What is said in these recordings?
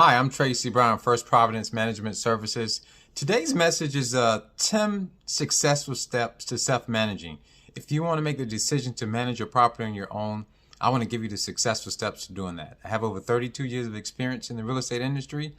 Hi, I'm Tracy Brown, First Providence Management Services. Today's message is 10 successful steps to self-managing. If you want to make the decision to manage your property on your own, I want to give you the successful steps to doing that. I have over 32 years of experience in the real estate industry,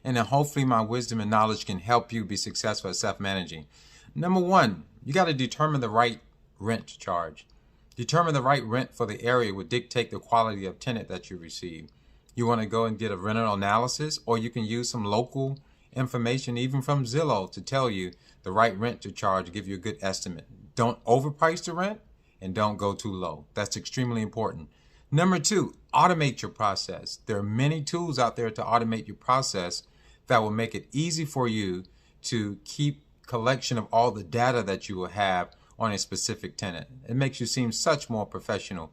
and then hopefully my wisdom and knowledge can help you be successful at self-managing. Number one, you got to determine the right rent to charge. Determine the right rent for the area will dictate the quality of tenant that you receive. You want to go and get a rental analysis, or you can use some local information, even from Zillow, to tell you the right rent to charge, give you a good estimate. Don't overprice the rent and don't go too low. That's extremely important. Number two, automate your process. There are many tools out there to automate your process that will make it easy for you to keep collection of all the data that you will have on a specific tenant. It makes you seem such more professional.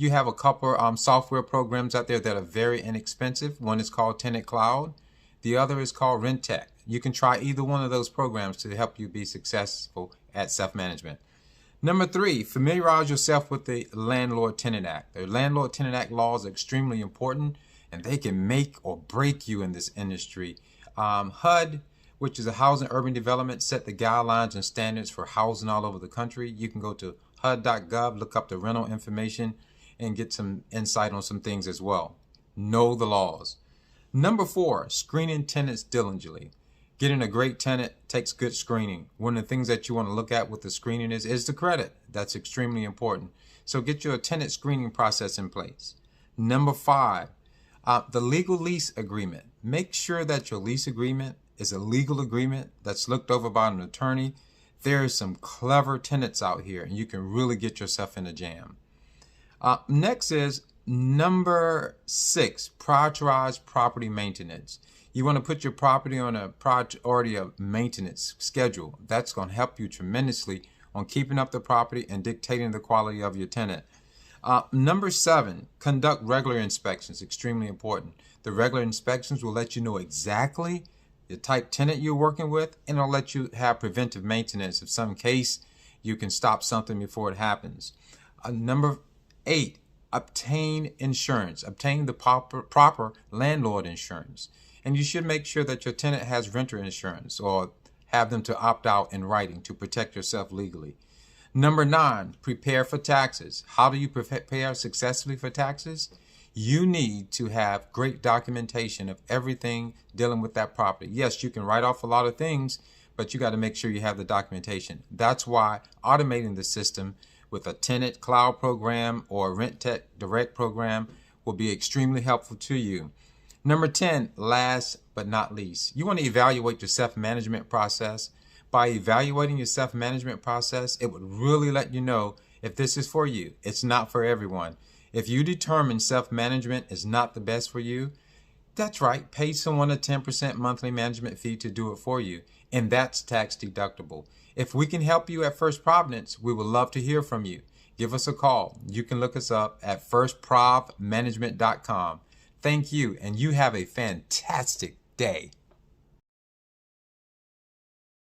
You have a couple software programs out there that are very inexpensive. One is called Tenant Cloud. The other is called RentTech. You can try either one of those programs to help you be successful at self-management. Number three, familiarize yourself with the Landlord-Tenant Act. The Landlord-Tenant Act laws are extremely important, and they can make or break you in this industry. HUD, which is a Housing Urban Development, set the guidelines and standards for housing all over the country. You can go to HUD.gov, look up the rental information, and get some insight on some things as well. Know the laws. Number four, screening tenants diligently. Getting a great tenant takes good screening. One of the things that you want to look at with the screening is the credit. That's extremely important. So get your tenant screening process in place. Number five, the legal lease agreement. Make sure that your lease agreement is a legal agreement that's looked over by an attorney. There are some clever tenants out here, and you can really get yourself in a jam. Next is number six, prioritize property maintenance. You want to put your property on a priority of maintenance schedule. That's going to help you tremendously on keeping up the property and dictating the quality of your tenant. Number seven, conduct regular inspections. Extremely important. The regular inspections will let you know exactly the type tenant you're working with, and it'll let you have preventive maintenance. If some case, you can stop something before it happens. Number eight, obtain insurance. Obtain the proper landlord insurance. And you should make sure that your tenant has renter insurance, or have them to opt out in writing to protect yourself legally. Number nine, prepare for taxes. How do you prepare successfully for taxes? You need to have great documentation of everything dealing with that property. Yes, you can write off a lot of things, but you got to make sure you have the documentation. That's why automating the system with a tenant cloud program or a RentTech direct program will be extremely helpful to you. Number 10, last but not least, you want to evaluate your self-management process. By evaluating your self-management process, it would really let you know if this is for you. It's not for everyone. If you determine self-management is not the best for you, that's right, pay someone a 10% monthly management fee to do it for you, and that's tax deductible. If we can help you at First Providence, we would love to hear from you. Give us a call. You can look us up at firstprovmanagement.com. Thank you, and you have a fantastic day.